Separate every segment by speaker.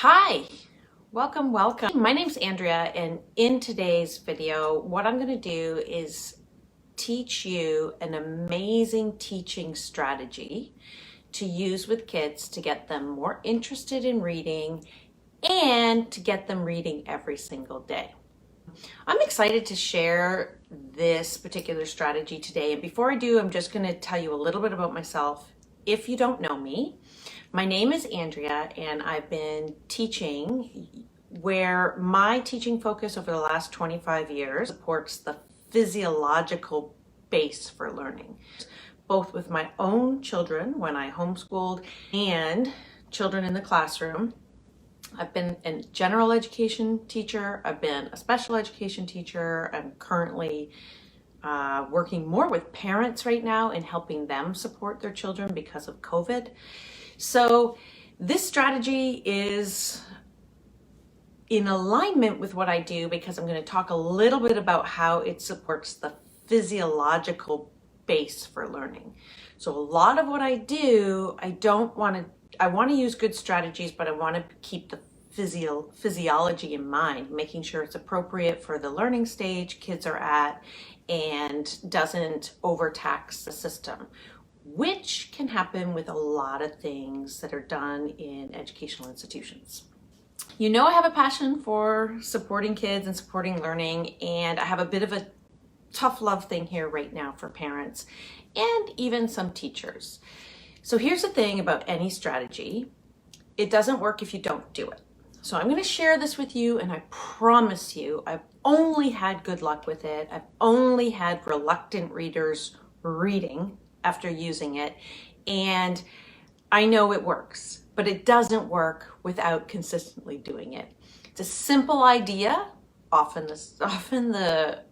Speaker 1: Hi, welcome. My name's Andrea, and in today's video, what I'm going to do is teach you an amazing teaching strategy to use with kids to get them more interested in reading and to get them reading every single day. I'm excited to share this particular strategy today, and before I do, I'm just going to tell you a little bit about myself. If you don't know me, my name is Andrea, and I've been teaching where my teaching focus over the last 25 years supports the physiological base for learning, both with my own children when I homeschooled and children in the classroom. I've been a general education teacher, I've been a special education teacher, I'm currently working more with parents right now and helping them support their children because of COVID. So this strategy is in alignment with what I do because I'm going to talk a little bit about how it supports the physiological base for learning. So a lot of what I do, I want to use good strategies, but I want to keep the physiology in mind, making sure it's appropriate for the learning stage kids are at and doesn't overtax the system, which can happen with a lot of things that are done in educational institutions. You know, I have a passion for supporting kids and supporting learning, and I have a bit of a tough love thing here right now for parents and even some teachers. So here's the thing about any strategy. It doesn't work if you don't do it. So I'm going to share this with you, and I promise you, I've only had good luck with it. I've only had reluctant readers reading after using it, and I know it works, but it doesn't work without consistently doing it. It's a simple idea. Often the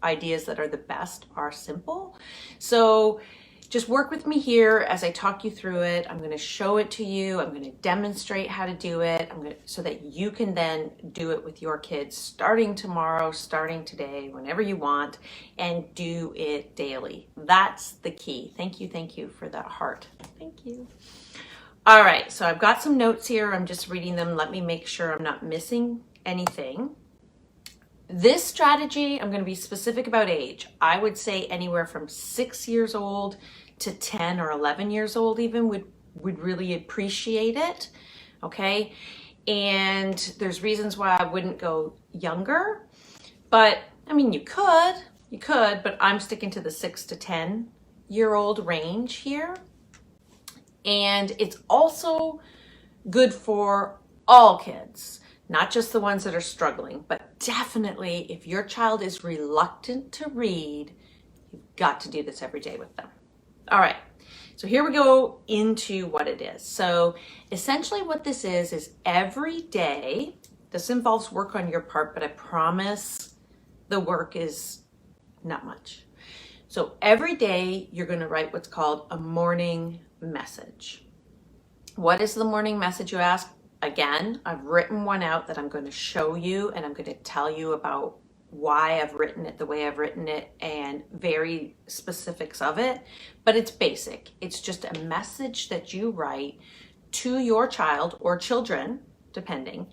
Speaker 1: ideas that are the best are simple. So just work with me here as I talk you through it. I'm going to show it to you. I'm going to demonstrate how to do it. So that you can then do it with your kids starting tomorrow, starting today, whenever you want, and do it daily. That's the key. Thank you for that heart. Thank you. All right, so I've got some notes here. I'm just reading them. Let me make sure I'm not missing anything. This strategy, I'm going to be specific about age. I would say anywhere from 6 years old to 10 or 11 years old even would really appreciate it, okay? And there's reasons why I wouldn't go younger, but I mean, you could, but I'm sticking to the 6 to 10 year old range here. And it's also good for all kids, not just the ones that are struggling, but definitely if your child is reluctant to read, you've got to do this every day with them. All right, so here we go into what it is. So essentially what this is every day, this involves work on your part, but I promise the work is not much. So every day you're going to write what's called a morning message. What is the morning message, you ask? Again, I've written one out that I'm going to show you, and I'm going to tell you about why I've written it the way I've written it and very specifics of it, but it's basic. It's just a message that you write to your child or children, depending,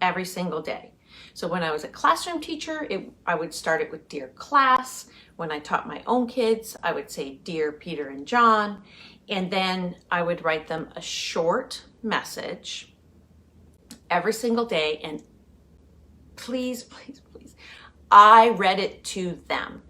Speaker 1: every single day. So when I was a classroom teacher, I would start it with Dear Class. When I taught my own kids, I would say Dear Peter and John, and then I would write them a short message every single day, and please, I read it to them.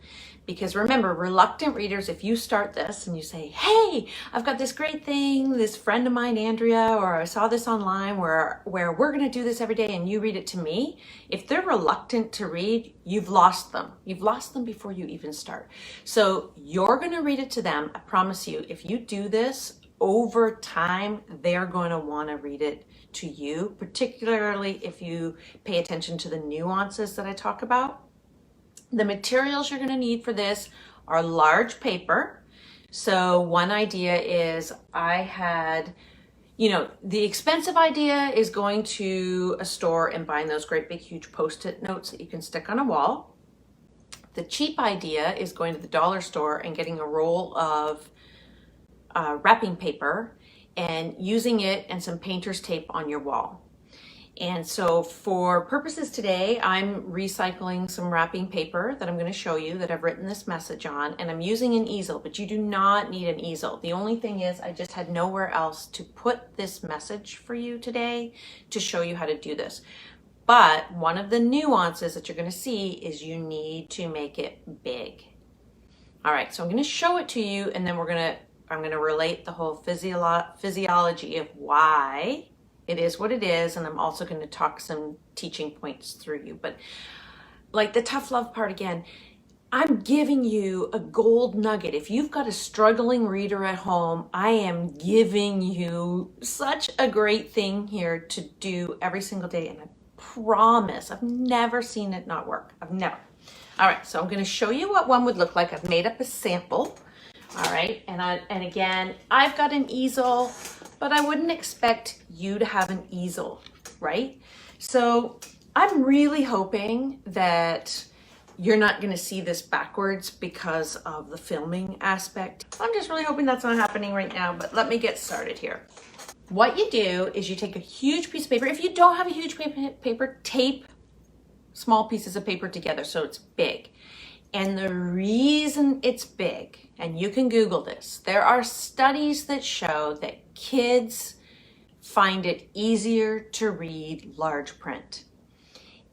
Speaker 1: Because remember, reluctant readers, if you start this and you say, hey, I've got this great thing, this friend of mine, Andrea, or I saw this online where we're going to do this every day, and you read it to me, if they're reluctant to read, you've lost them. You've lost them before you even start. So you're going to read it to them. I promise you, if you do this over time, they're going to want to read it to you, particularly if you pay attention to the nuances that I talk about. The materials you're going to need for this are large paper. So one idea is I had, the expensive idea is going to a store and buying those great big huge Post-it notes that you can stick on a wall. The cheap idea is going to the dollar store and getting a roll of wrapping paper and using it and some painter's tape on your wall. And so for purposes today, I'm recycling some wrapping paper that I'm going to show you that I've written this message on, and I'm using an easel, but you do not need an easel. The only thing is I just had nowhere else to put this message for you today to show you how to do this. But one of the nuances that you're going to see is you need to make it big. All right, so I'm going to show it to you, and then I'm going to relate the whole physiology of why it is what it is, and I'm also going to talk some teaching points through you. But like the tough love part again, I'm giving you a gold nugget. If you've got a struggling reader at home, I am giving you such a great thing here to do every single day, and I promise I've never seen it not work. I've never. All right, so I'm going to show you what one would look like. I've made up a sample. All right, and again, I've got an easel, but I wouldn't expect you to have an easel, right? So I'm really hoping that you're not going to see this backwards because of the filming aspect. I'm just really hoping that's not happening right now, but let me get started here. What you do is you take a huge piece of paper. If you don't have a huge paper, tape small pieces of paper together so it's big. And the reason it's big, and you can Google this, there are studies that show that kids find it easier to read large print.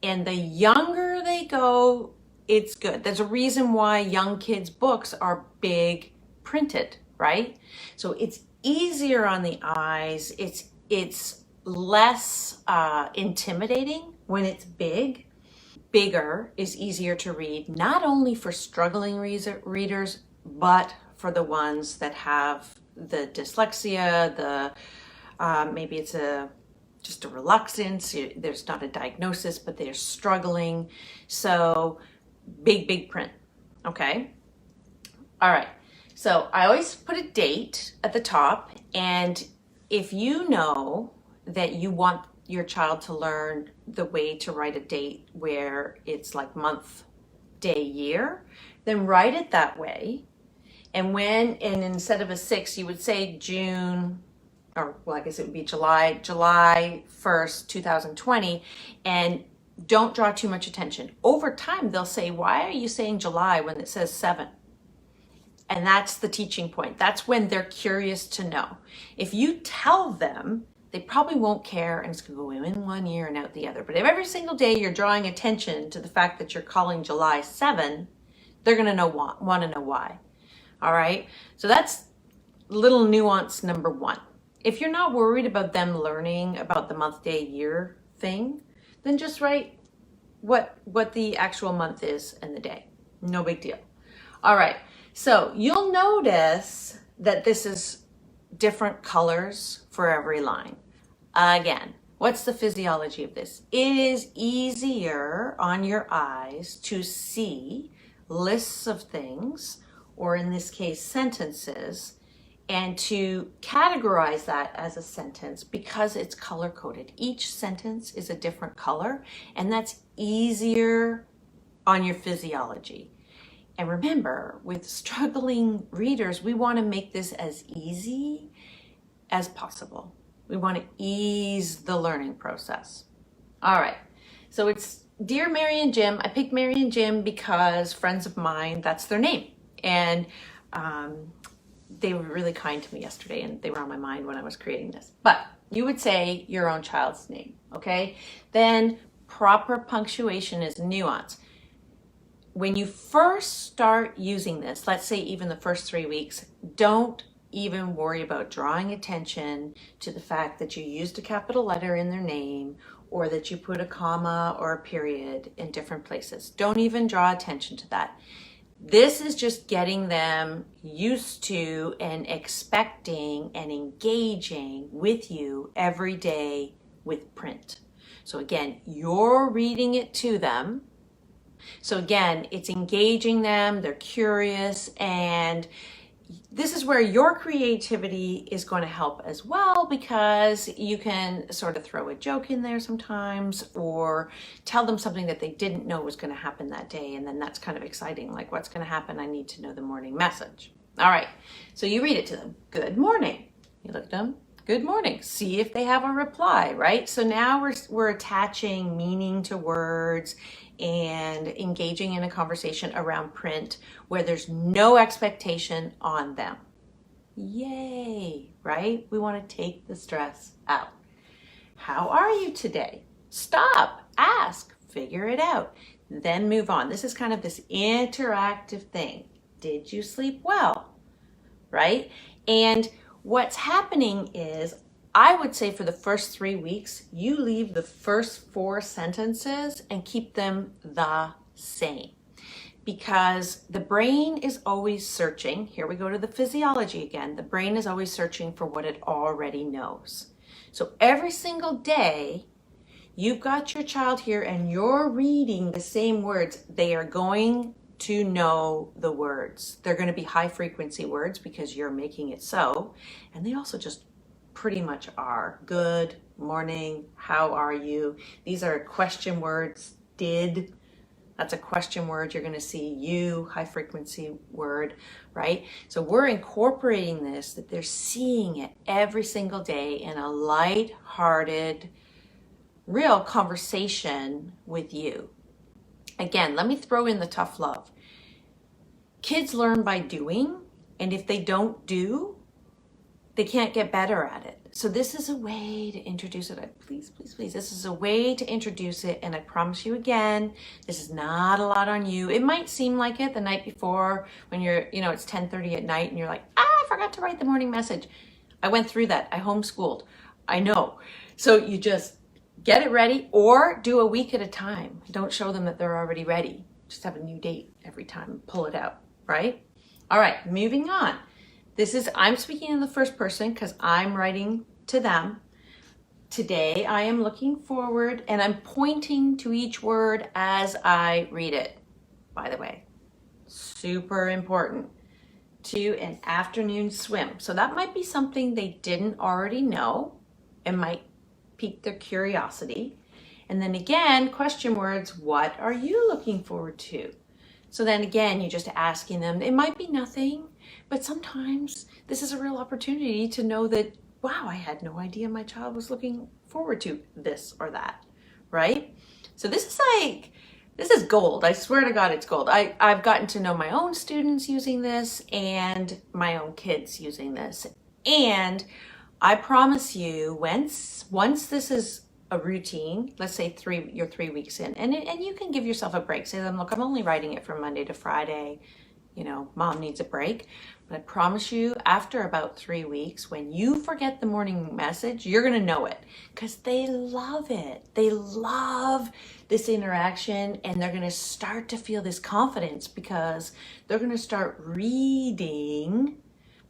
Speaker 1: And the younger they go, it's good. There's a reason why young kids' books are big printed, right? So it's easier on the eyes. It's less intimidating when it's big. Bigger is easier to read, not only for struggling readers, but for the ones that have the dyslexia, maybe it's just a reluctance, there's not a diagnosis, but they're struggling. So big print, okay? All right, so I always put a date at the top, and if you know that you want your child to learn the way to write a date where it's like month, day, year, then write it that way. And instead of a 6, you would say June, or well, I guess it would be July 1st, 2020, and don't draw too much attention. Over time, they'll say, why are you saying July when it says 7? And that's the teaching point. That's when they're curious to know. If you tell them, they probably won't care, and it's going to go in one ear and out the other. But if every single day you're drawing attention to the fact that you're calling July 7, they're going to want to know why. All right? So that's little nuance number 1. If you're not worried about them learning about the month, day, year thing, then just write what the actual month is and the day. No big deal. All right. So you'll notice that this is different colors for every line. Again, what's the physiology of this? It is easier on your eyes to see lists of things, or in this case, sentences, and to categorize that as a sentence because it's color-coded. Each sentence is a different color, and that's easier on your physiology. And remember, with struggling readers, we want to make this as easy as possible. We want to ease the learning process. All right, so it's Dear Mary and Jim. I picked Mary and Jim because friends of mine, that's their name. And they were really kind to me yesterday, and they were on my mind when I was creating this. But you would say your own child's name, okay? Then proper punctuation is nuance. When you first start using this, let's say even the first 3 weeks, don't even worry about drawing attention to the fact that you used a capital letter in their name, or that you put a comma or a period in different places. Don't even draw attention to that. This is just getting them used to and expecting and engaging with you every day with print. So again, you're reading it to them. So again, it's engaging them, they're curious, and this is where your creativity is going to help as well, because you can sort of throw a joke in there sometimes, or tell them something that they didn't know was going to happen that day, and then that's kind of exciting, like what's going to happen, I need to know the morning message. All right, so you read it to them. Good morning. You look at them. Good morning. See if they have a reply, right? So now we're attaching meaning to words and engaging in a conversation around print where there's no expectation on them. Yay, right? We want to take the stress out. How are you today? Stop, ask, figure it out, then move on. This is kind of this interactive thing. Did you sleep well? Right? And what's happening is, I would say for the first 3 weeks, you leave the first 4 sentences and keep them the same. Because the brain is always searching. Here we go to the physiology again. The brain is always searching for what it already knows. So every single day, you've got your child here and you're reading the same words. They are going to know the words. They're going to be high frequency words because you're making it so. And they also just pretty much are. Good morning, how are you? These are question words. Did, that's a question word. You're going to see you, high frequency word, right? So we're incorporating this, that they're seeing it every single day in a light-hearted, real conversation with you. Again, let me throw in the tough love. Kids learn by doing, and if they don't do, they can't get better at it. So this is a way to introduce it. Please, please, please. This is a way to introduce it. And I promise you again, this is not a lot on you. It might seem like it the night before when you're, it's 10:30 at night and you're like, I forgot to write the morning message. I went through that. I homeschooled. I know. So you just get it ready or do a week at a time. Don't show them that they're already ready. Just have a new date every time. Pull it out, right? All right, moving on. I'm speaking in the first person because I'm writing to them. Today, I am looking forward and I'm pointing to each word as I read it. By the way, super important, to an afternoon swim. So that might be something they didn't already know. It might pique their curiosity. And then again, question words, what are you looking forward to? So then again, you're just asking them, it might be nothing, but sometimes this is a real opportunity to know that, wow, I had no idea my child was looking forward to this or that, right? So this is gold. I swear to God, it's gold. I've gotten to know my own students using this and my own kids using this. And I promise you, once this is a routine, let's say you're 3 weeks in, and you can give yourself a break. Say to them, look, I'm only writing it from Monday to Friday. Mom needs a break. But I promise you, after about 3 weeks, when you forget the morning message, you're going to know it because they love it. They love this interaction and they're going to start to feel this confidence because they're going to start reading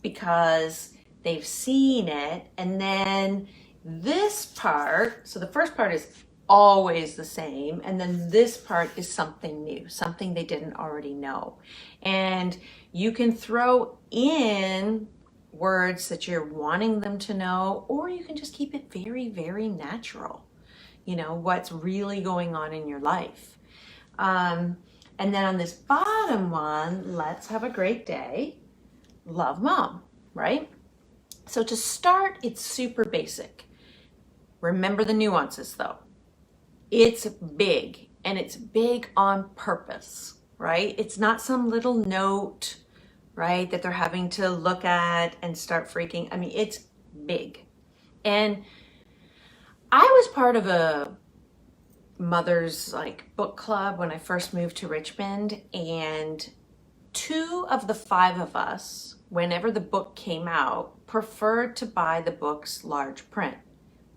Speaker 1: because they've seen it. And then this part, so the first part is always the same, and then this part is something new, something they didn't already know. And you can throw in words that you're wanting them to know, or you can just keep it very, very natural. What's really going on in your life. And then on this bottom one, let's have a great day. Love, Mom, right? So to start, it's super basic. Remember the nuances though. It's big, and it's big on purpose, right? It's not some little note, right, that they're having to look at and start freaking. I mean, it's big. And I was part of a mother's book club when I first moved to Richmond, and 2 of the 5 of us, whenever the book came out, preferred to buy the books large print.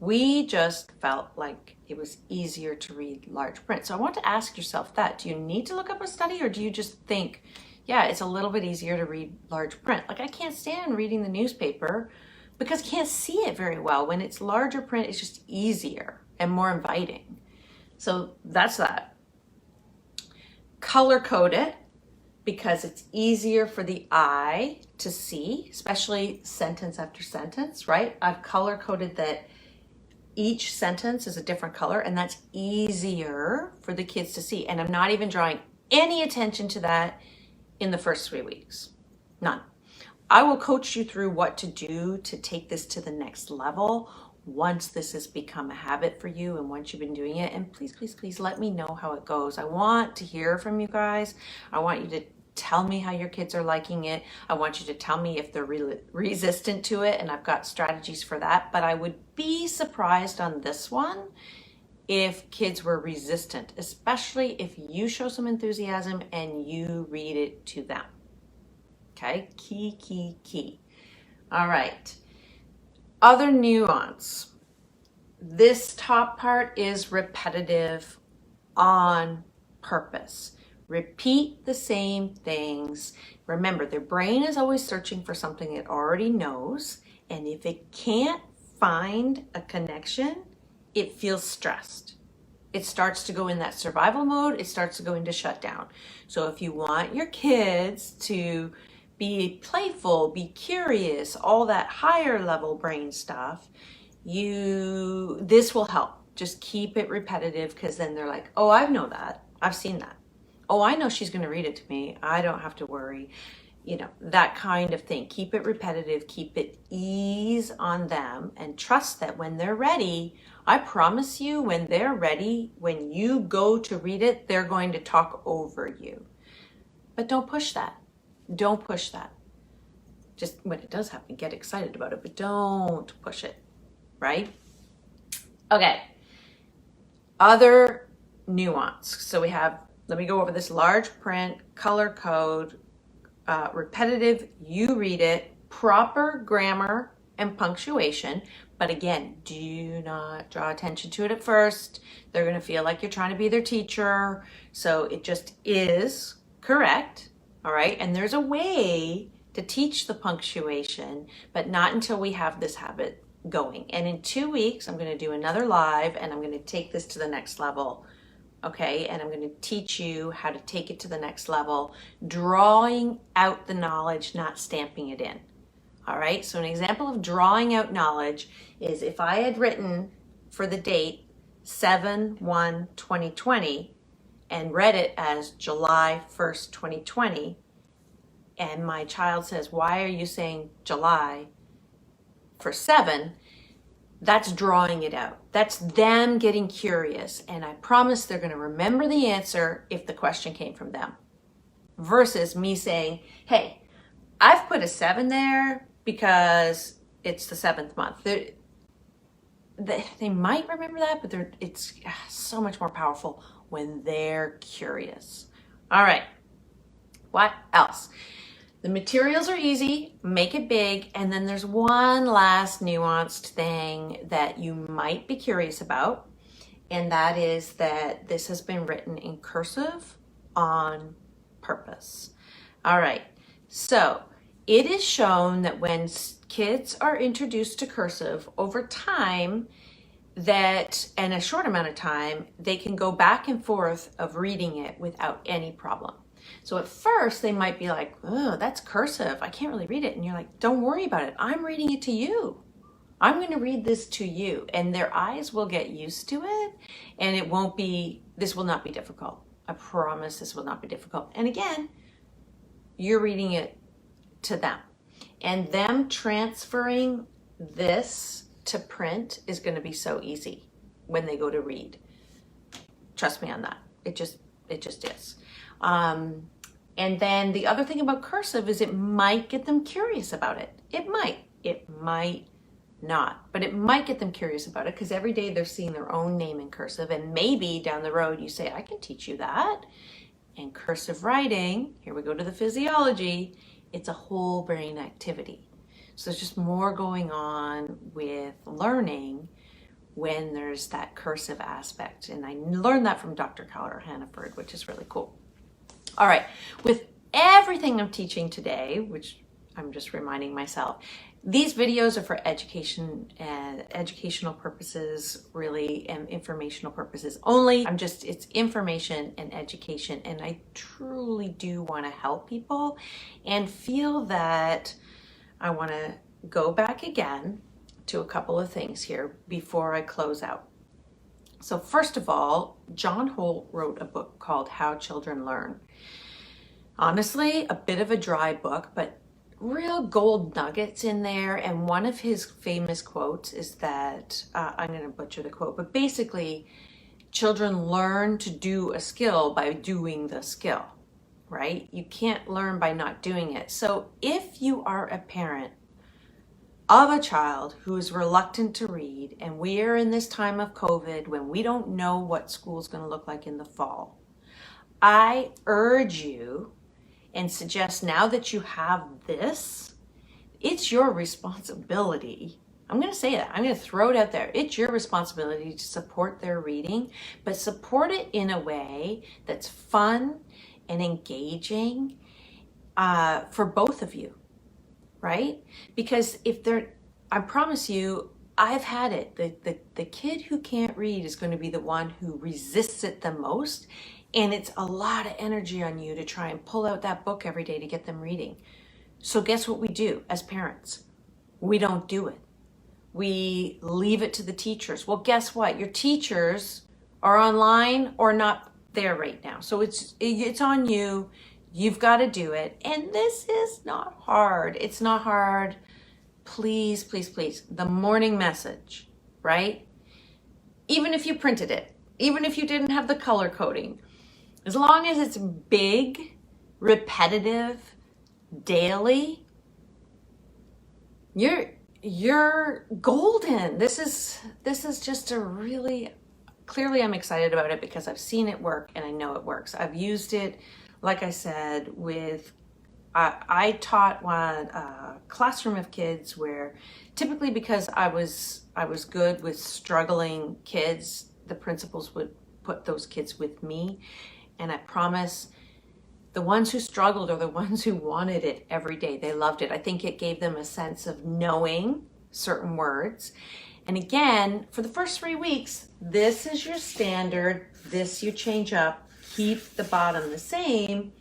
Speaker 1: We just felt like it was easier to read large print. So I want to ask yourself that. Do you need to look up a study, or do you just think, yeah, it's a little bit easier to read large print? I can't stand reading the newspaper because I can't see it very well. When it's larger print, it's just easier and more inviting. So that's that. Color code it because it's easier for the eye to see, especially sentence after sentence, right? I've color coded that each sentence is a different color, and that's easier for the kids to see. And I'm not even drawing any attention to that in the first 3 weeks. None. I will coach you through what to do to take this to the next level once this has become a habit for you and once you've been doing it. And please, please, please let me know how it goes. I want to hear from you guys. I want you to tell me how your kids are liking it. I want you to tell me if they're resistant to it, and I've got strategies for that. But I would be surprised on this one if kids were resistant, especially if you show some enthusiasm and you read it to them. Okay, key, key, key. All right, other nuance. This top part is repetitive on purpose. Repeat the same things. Remember, their brain is always searching for something it already knows, and if it can't find a connection, it feels stressed. It starts to go in that survival mode. It starts to go into shutdown. So if you want your kids to be playful, be curious, all that higher level brain stuff, this will help. Just keep it repetitive, because then they're like, oh, I know that. I've seen that. Oh, I know she's going to read it to me. I don't have to worry. You know, that kind of thing. Keep it repetitive, keep it ease on them, and trust that when they're ready, I promise you, when they're ready, when you go to read it, they're going to talk over you. But don't push that. Don't push that. Just when it does happen, get excited about it, but don't push it, right? Okay. Other nuance. So we have, let me go over this: large print, color code, repetitive, you read it, proper grammar and punctuation. But again, do not draw attention to it at first. They're going to feel like you're trying to be their teacher. So it just is correct. All right. And there's a way to teach the punctuation, but not until we have this habit going. And in 2 weeks, I'm going to do another live, and I'm going to take this to the next level. Okay, and I'm going to teach you how to take it to the next level, drawing out the knowledge, not stamping it in. All right, so an example of drawing out knowledge is if I had written for the date 7/1/2020 and read it as July 1st, 2020, and my child says, why are you saying July for 7? That's drawing it out. That's them getting curious. And I promise they're going to remember the answer if the question came from them. Versus me saying, hey, I've put a 7 there because it's the 7th month. They might remember that, but it's so much more powerful when they're curious. All right. What else? The materials are easy, make it big, and then there's one last nuanced thing that you might be curious about, and that is that this has been written in cursive on purpose. All right, so it is shown that when kids are introduced to cursive over time, that in a short amount of time, they can go back and forth of reading it without any problem. So at first they might be like, oh, that's cursive, I can't really read it. And you're like, don't worry about it. I'm reading it to you. I'm going to read this to you. And their eyes will get used to it. And this will not be difficult. I promise this will not be difficult. And again, you're reading it to them. And them transferring this to print is going to be so easy when they go to read. Trust me on that. It just is. And then the other thing about cursive is it might get them curious about it. It might not, but it might get them curious about it because every day they're seeing their own name in cursive, and maybe down the road you say, I can teach you that. And cursive writing, here we go to the physiology, it's a whole brain activity. So there's just more going on with learning when there's that cursive aspect. And I learned that from Dr. Keller Hannaford, which is really cool. All right, with everything I'm teaching today, which I'm just reminding myself, these videos are for education and educational purposes, really, and informational purposes only. It's information and education, and I truly do want to help people and feel that I want to go back again to a couple of things here before I close out. So first of all, John Holt wrote a book called How Children Learn. Honestly, a bit of a dry book, but real gold nuggets in there. And one of his famous quotes is that, I'm going to butcher the quote, but basically, children learn to do a skill by doing the skill, right? You can't learn by not doing it. So if you are a parent of a child who is reluctant to read, and we are in this time of COVID when we don't know what school is going to look like in the fall, I urge you and suggest, now that you have this, it's your responsibility. I'm going to say that. I'm going to throw it out there. It's your responsibility to support their reading, but support it in a way that's fun and engaging for both of you, right? Because if they're, I promise you, I've had it. The kid who can't read is going to be the one who resists it the most. And it's a lot of energy on you to try and pull out that book every day to get them reading. So guess what we do as parents? We don't do it. We leave it to the teachers. Well, guess what? Your teachers are online or not there right now. So it's on you. You've got to do it. And this is not hard. It's not hard. Please, please, please. The morning message, right? Even if you printed it, even if you didn't have the color coding, as long as it's big, repetitive, daily, you're golden. This is just a really, clearly I'm excited about it because I've seen it work and I know it works. I've used it, like I said, with, I taught one classroom of kids where typically, because I was good with struggling kids, the principals would put those kids with me. And I promise, the ones who struggled are the ones who wanted it every day. They loved it. I think it gave them a sense of knowing certain words. And again, for the first 3 weeks, this is your standard. This you change up, keep the bottom the same.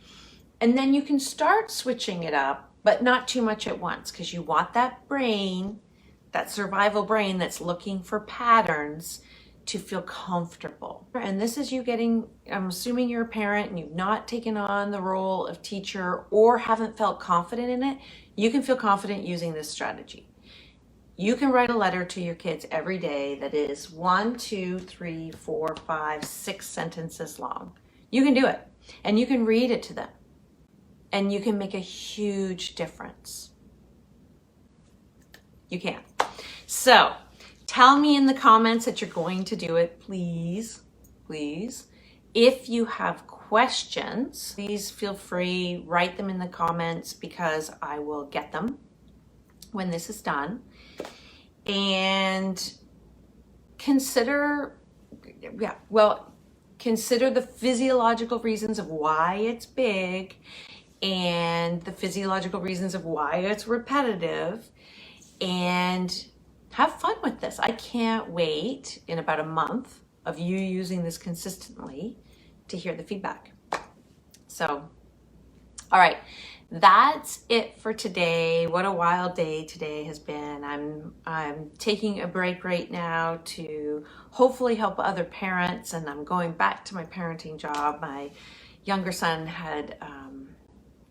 Speaker 1: And then you can start switching it up, but not too much at once, because you want that brain, that survival brain that's looking for patterns, to feel comfortable. And this is you getting, I'm assuming you're a parent and you've not taken on the role of teacher or haven't felt confident in it. You can feel confident using this strategy. You can write a letter to your kids every day that is 1, 2, 3, 4, 5, 6 sentences long. You can do it, and you can read it to them, and you can make a huge difference. You can. So tell me in the comments that you're going to do it, please, please. If you have questions, please feel free, write them in the comments, because I will get them when this is done. And consider the physiological reasons of why it's big and the physiological reasons of why it's repetitive, and have fun with this. I can't wait in about a month of you using this consistently to hear the feedback. So, all right, that's it for today. What a wild day today has been. I'm taking a break right now to hopefully help other parents, and I'm going back to my parenting job. My younger son had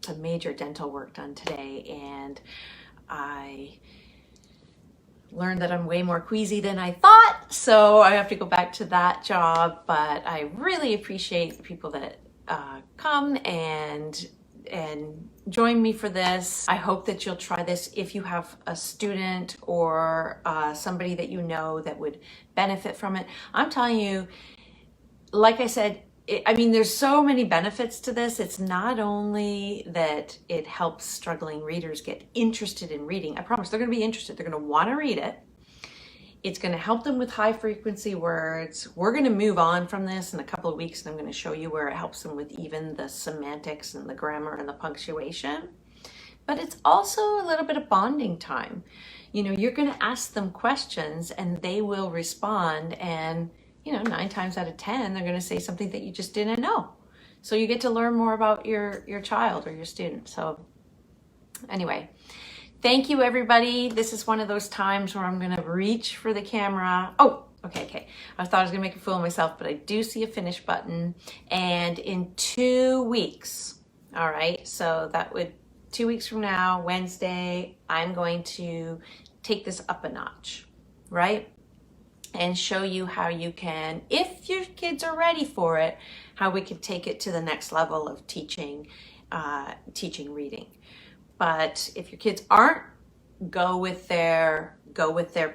Speaker 1: a major dental work done today, and I learned that I'm way more queasy than I thought, so I have to go back to that job. But I really appreciate the people that come and join me for this. I hope that you'll try this if you have a student or somebody that you know that would benefit from it. I'm telling you, like I said, there's so many benefits to this. It's not only that it helps struggling readers get interested in reading. I promise they're going to be interested. They're going to want to read it. It's going to help them with high frequency words. We're going to move on from this in a couple of weeks, and I'm going to show you where it helps them with even the semantics and the grammar and the punctuation. But it's also a little bit of bonding time. You know, you're going to ask them questions and they will respond, and 9 times out of 10, they're going to say something that you just didn't know. So you get to learn more about your child or your student. So anyway, thank you, everybody. This is one of those times where I'm going to reach for the camera. Oh, okay. I thought I was going to make a fool of myself, but I do see a finish button. And in 2 weeks, all right, so that would 2 weeks from now, Wednesday, I'm going to take this up a notch, right? And show you how you can, if your kids are ready for it, how we can take it to the next level of teaching reading. But if your kids aren't, go with their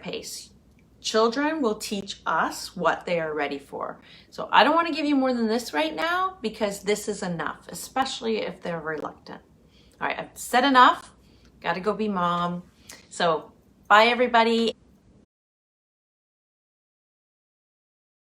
Speaker 1: pace. Children will teach us what they are ready for. So I don't want to give you more than this right now, because this is enough, especially if they're reluctant. All right, I've said enough. Got to go be mom. So bye, everybody.